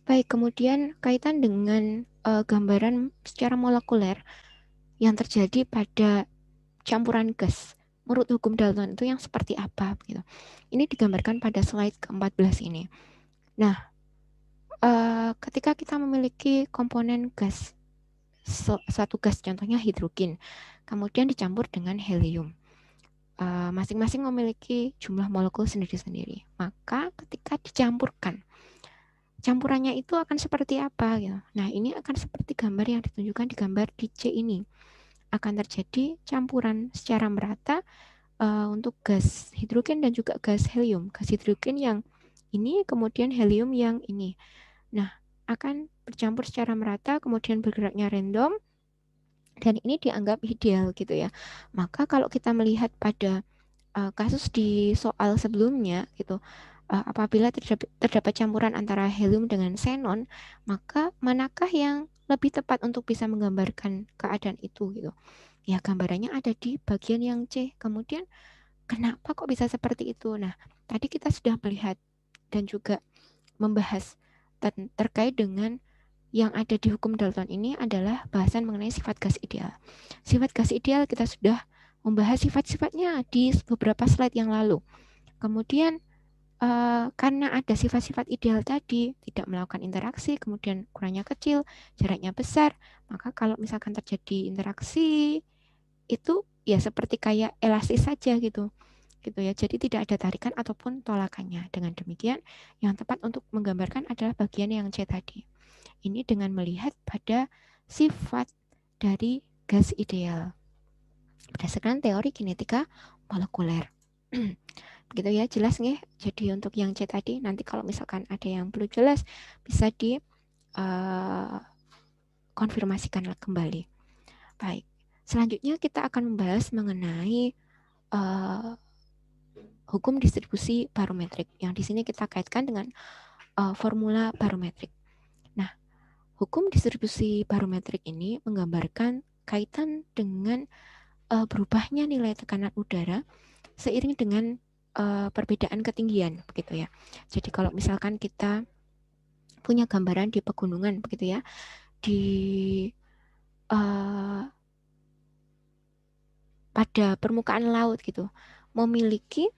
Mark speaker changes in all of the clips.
Speaker 1: Baik, kemudian kaitan dengan gambaran secara molekuler yang terjadi pada campuran gas. Menurut hukum Dalton itu yang seperti apa gitu. Ini digambarkan pada slide ke-14 ini. Nah, ketika kita memiliki komponen gas, satu gas contohnya hidrogen, kemudian dicampur dengan helium. Masing-masing memiliki jumlah molekul sendiri-sendiri. Maka ketika dicampurkan, campurannya itu akan seperti apa gitu. Nah, ini akan seperti gambar yang ditunjukkan di gambar di C ini. Akan terjadi campuran secara merata untuk gas hidrogen dan juga gas helium. Gas hidrogen yang ini, kemudian helium yang ini. Nah, akan bercampur secara merata, kemudian bergeraknya random, dan ini dianggap ideal gitu ya. Maka kalau kita melihat pada kasus di soal sebelumnya gitu, apabila terdapat campuran antara helium dengan xenon, maka manakah yang lebih tepat untuk bisa menggambarkan keadaan itu gitu. Ya, gambarannya ada di bagian yang C. Kemudian kenapa kok bisa seperti itu? Nah, tadi kita sudah melihat dan juga membahas terkait dengan yang ada di hukum Dalton ini adalah bahasan mengenai sifat gas ideal. Sifat gas ideal kita sudah membahas sifat-sifatnya di beberapa slide yang lalu. Kemudian karena ada sifat-sifat ideal tadi, tidak melakukan interaksi, kemudian ukurannya kecil, jaraknya besar, maka kalau misalkan terjadi interaksi itu ya seperti kayak elastis saja gitu ya. Jadi tidak ada tarikan ataupun tolakannya. Dengan demikian, yang tepat untuk menggambarkan adalah bagian yang C tadi. Ini dengan melihat pada sifat dari gas ideal berdasarkan teori kinetika molekuler. Gitu ya, jelas nggih? Jadi untuk yang C tadi, nanti kalau misalkan ada yang belum jelas bisa di konfirmasikan kembali. Baik, selanjutnya kita akan membahas mengenai hukum distribusi barometrik. Yang di sini kita kaitkan dengan formula barometrik. Nah, hukum distribusi barometrik ini menggambarkan kaitan dengan berubahnya nilai tekanan udara seiring dengan perbedaan ketinggian, begitu ya. Jadi kalau misalkan kita punya gambaran di pegunungan, begitu ya, di pada permukaan laut gitu, memiliki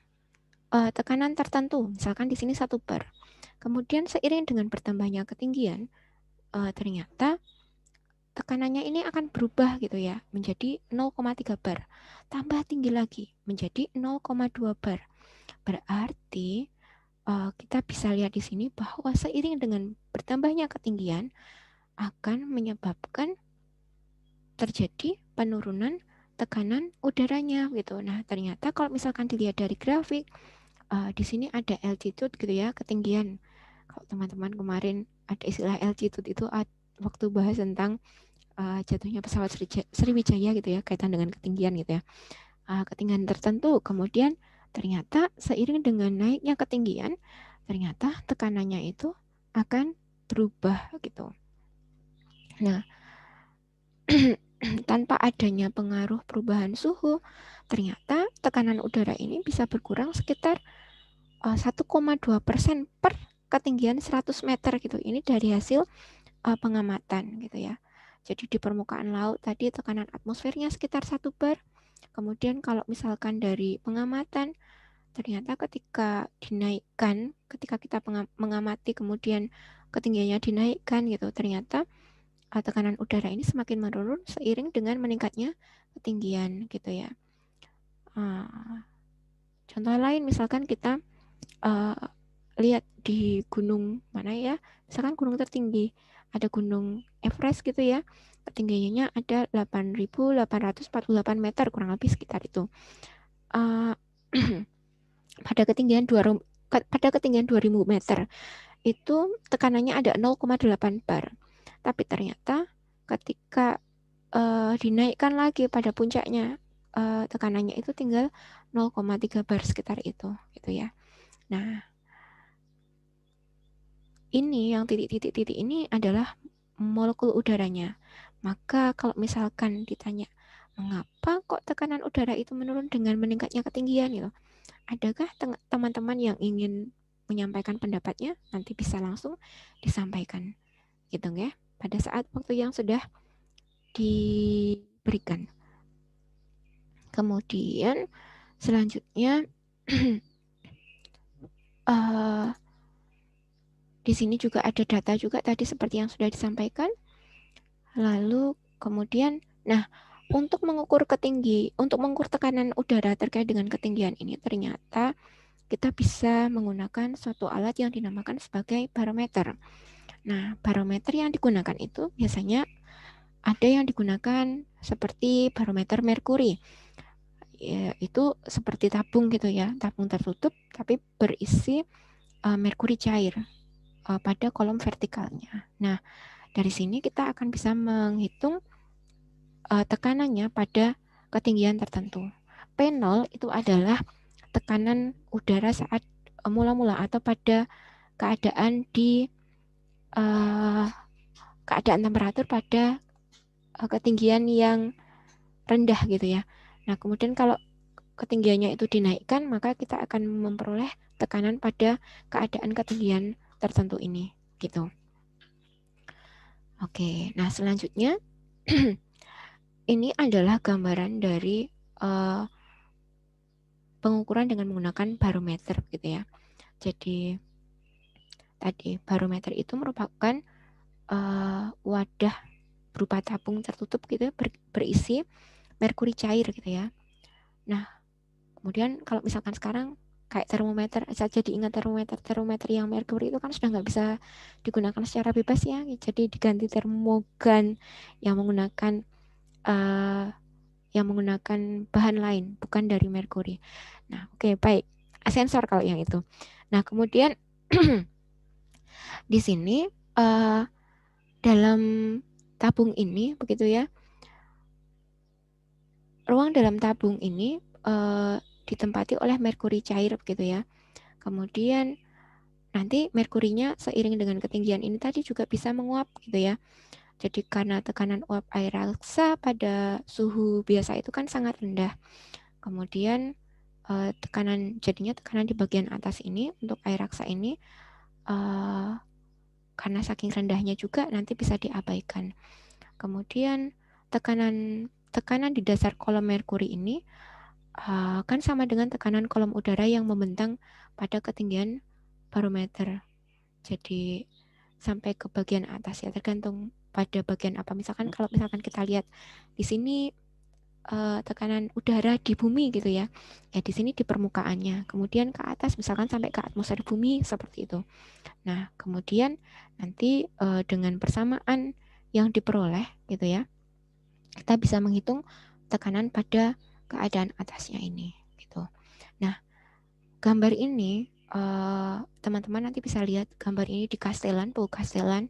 Speaker 1: tekanan tertentu, misalkan di sini 1 bar. Kemudian seiring dengan bertambahnya ketinggian, ternyata tekanannya ini akan berubah gitu ya, menjadi 0,3 bar. Tambah tinggi lagi, menjadi 0,2 bar. Berarti kita bisa lihat di sini bahwa seiring dengan bertambahnya ketinggian akan menyebabkan terjadi penurunan tekanan udaranya gitu. Nah, ternyata kalau misalkan dilihat dari grafik, di sini ada altitude gitu ya, ketinggian. Kalau teman-teman kemarin ada istilah altitude itu waktu bahas tentang jatuhnya pesawat Sriwijaya gitu ya, kaitan dengan ketinggian gitu ya. Ketinggian tertentu, kemudian ternyata seiring dengan naiknya ketinggian, ternyata tekanannya itu akan berubah gitu. Nah, tanpa adanya pengaruh perubahan suhu, ternyata tekanan udara ini bisa berkurang sekitar 1,2% per ketinggian 100 meter gitu. Ini dari hasil pengamatan gitu ya. Jadi di permukaan laut tadi tekanan atmosfernya sekitar 1 bar. Kemudian kalau misalkan dari pengamatan, ternyata ketika dinaikkan, ketika kita mengamati kemudian ketinggiannya dinaikkan gitu, ternyata tekanan udara ini semakin menurun seiring dengan meningkatnya ketinggian gitu ya. Contoh lain misalkan kita lihat di gunung mana ya, misalkan gunung tertinggi, ada gunung Everest gitu ya, ketinggiannya ada 8.848 meter kurang lebih sekitar itu. pada ketinggian 2000 meter itu tekanannya ada 0,8 bar. Tapi ternyata ketika dinaikkan lagi pada puncaknya, tekanannya itu tinggal 0,3 bar sekitar itu gitu ya. Nah, ini yang titik-titik ini adalah molekul udaranya. Maka kalau misalkan ditanya mengapa kok tekanan udara itu menurun dengan meningkatnya ketinggian gitu, adakah teman-teman yang ingin menyampaikan pendapatnya, nanti bisa langsung disampaikan gitu ya, pada saat waktu yang sudah diberikan. Kemudian selanjutnya di sini juga ada data juga tadi seperti yang sudah disampaikan. Lalu kemudian, nah untuk mengukur tekanan udara terkait dengan ketinggian ini, ternyata kita bisa menggunakan suatu alat yang dinamakan sebagai barometer. Nah, barometer yang digunakan itu biasanya ada yang digunakan seperti barometer merkuri. Ya, itu seperti tabung gitu ya, tabung tertutup tapi berisi merkuri cair pada kolom vertikalnya. Nah, dari sini kita akan bisa menghitung tekanannya pada ketinggian tertentu. P0 itu adalah tekanan udara saat mula-mula atau pada keadaan di keadaan temperatur pada ketinggian yang rendah gitu ya. Nah, kemudian kalau ketinggiannya itu dinaikkan, maka kita akan memperoleh tekanan pada keadaan ketinggian tertentu ini gitu. Oke, nah selanjutnya ini adalah gambaran dari pengukuran dengan menggunakan barometer gitu ya. Jadi tadi barometer itu merupakan wadah berupa tabung tertutup gitu berisi merkuri cair gitu ya. Nah, kemudian kalau misalkan sekarang kayak termometer, saya jadi ingat termometer yang merkuri itu kan sudah nggak bisa digunakan secara bebas ya. Jadi diganti termogan yang menggunakan bahan lain bukan dari merkuri. Nah, oke, baik. Sensor kalau yang itu. Nah, kemudian di sini dalam tabung ini begitu ya. Ruang dalam tabung ini ditempati oleh merkuri cair begitu ya. Kemudian nanti merkurinya seiring dengan ketinggian ini tadi juga bisa menguap gitu ya. Jadi karena tekanan uap air raksa pada suhu biasa itu kan sangat rendah. Kemudian jadinya tekanan di bagian atas ini untuk air raksa ini karena saking rendahnya juga nanti bisa diabaikan. Kemudian tekanan di dasar kolom merkuri ini kan sama dengan tekanan kolom udara yang membentang pada ketinggian barometer. Jadi sampai ke bagian atas ya, tergantung pada bagian apa. Misalkan kalau misalkan kita lihat di sini tekanan udara di bumi gitu ya. Ya di sini di permukaannya. Kemudian ke atas misalkan sampai ke atmosfer bumi seperti itu. Nah, kemudian nanti dengan persamaan yang diperoleh gitu ya, kita bisa menghitung tekanan pada keadaan atasnya ini gitu. Nah, gambar ini teman-teman nanti bisa lihat gambar ini di Castellan, Paul Castellan.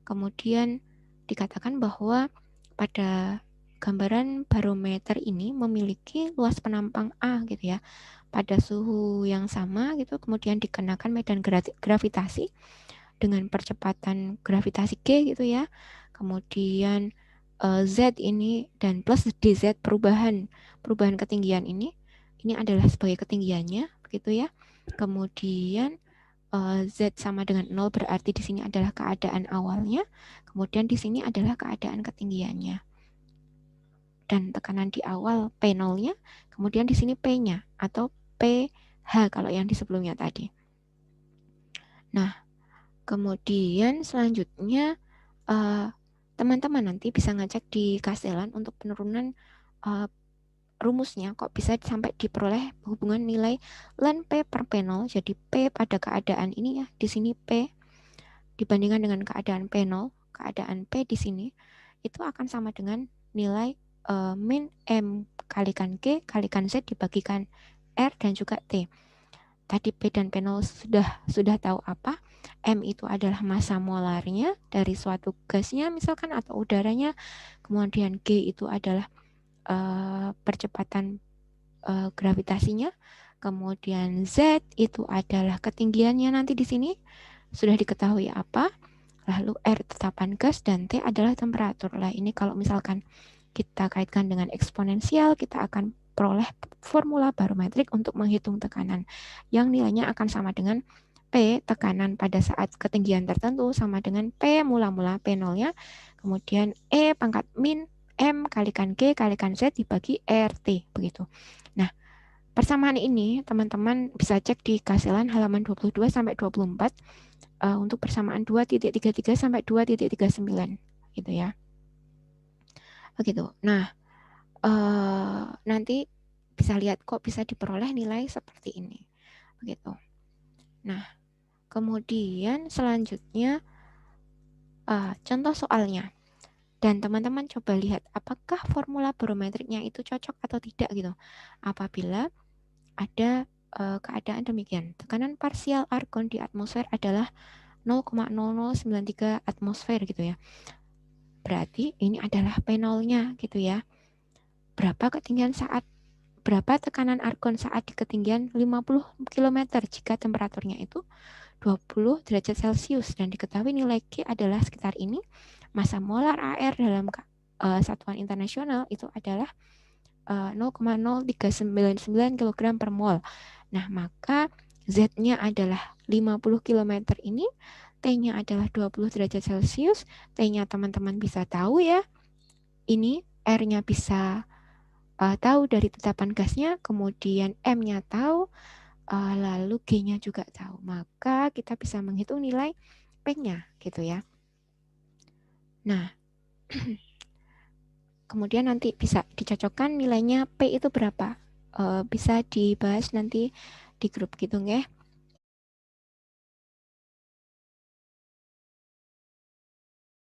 Speaker 1: Kemudian dikatakan bahwa pada gambaran barometer ini memiliki luas penampang A gitu ya. Pada suhu yang sama gitu, kemudian dikenakan medan gravitasi dengan percepatan gravitasi G gitu ya. Kemudian Z ini dan plus dz perubahan ketinggian ini adalah sebagai ketinggiannya begitu ya. Kemudian Z sama dengan 0 berarti di sini adalah keadaan awalnya. Kemudian di sini adalah keadaan ketinggiannya. Dan tekanan di awal P0-nya, kemudian di sini P-nya atau PH kalau yang di sebelumnya tadi. Nah, kemudian selanjutnya teman-teman nanti bisa ngecek di Castellan untuk penurunan rumusnya kok bisa sampai diperoleh hubungan nilai ln P per P0. Jadi P pada keadaan ini ya, di sini P dibandingkan dengan keadaan P0, keadaan P di sini itu akan sama dengan nilai min M kalikan G kalikan Z dibagikan R dan juga T. Tadi P dan P0 sudah tahu apa? M itu adalah massa molarnya dari suatu gasnya misalkan atau udaranya. Kemudian G itu adalah percepatan gravitasinya. Kemudian Z itu adalah ketinggiannya nanti di sini sudah diketahui apa. Lalu R tetapan gas dan T adalah temperatur. Lah ini kalau misalkan kita kaitkan dengan eksponensial, kita akan peroleh formula barometrik untuk menghitung tekanan yang nilainya akan sama dengan P tekanan pada saat ketinggian tertentu sama dengan P mula-mula P0-nya, kemudian E pangkat min M kalikan G kalikan Z dibagi RT, begitu. Nah, persamaan ini teman-teman bisa cek di Kasilan halaman 22 sampai 24 untuk persamaan 2.33 sampai 2.39 gitu ya. Begitu. Nah, nanti bisa lihat kok bisa diperoleh nilai seperti ini. Begitu. Nah, kemudian selanjutnya contoh soalnya. Dan teman-teman coba lihat apakah formula barometriknya itu cocok atau tidak gitu. Apabila ada keadaan demikian. Tekanan parsial argon di atmosfer adalah 0,0093 atmosfer gitu ya. Berarti ini adalah P0-nya gitu ya. Berapa tekanan argon saat di ketinggian 50 km jika temperaturnya itu 20 derajat Celcius dan diketahui nilai G adalah sekitar ini. Massa molar air dalam satuan internasional itu adalah 0,0399 kg per mol. Nah, maka Z-nya adalah 50 km ini, T-nya adalah 20 derajat Celcius, T-nya teman-teman bisa tahu ya. Ini R-nya bisa tahu dari tetapan gasnya, kemudian M-nya tahu, lalu G-nya juga tahu. Maka kita bisa menghitung nilai P-nya gitu ya. Nah, kemudian nanti bisa dicocokkan nilainya P itu berapa. Bisa dibahas nanti di grup gitu nggih.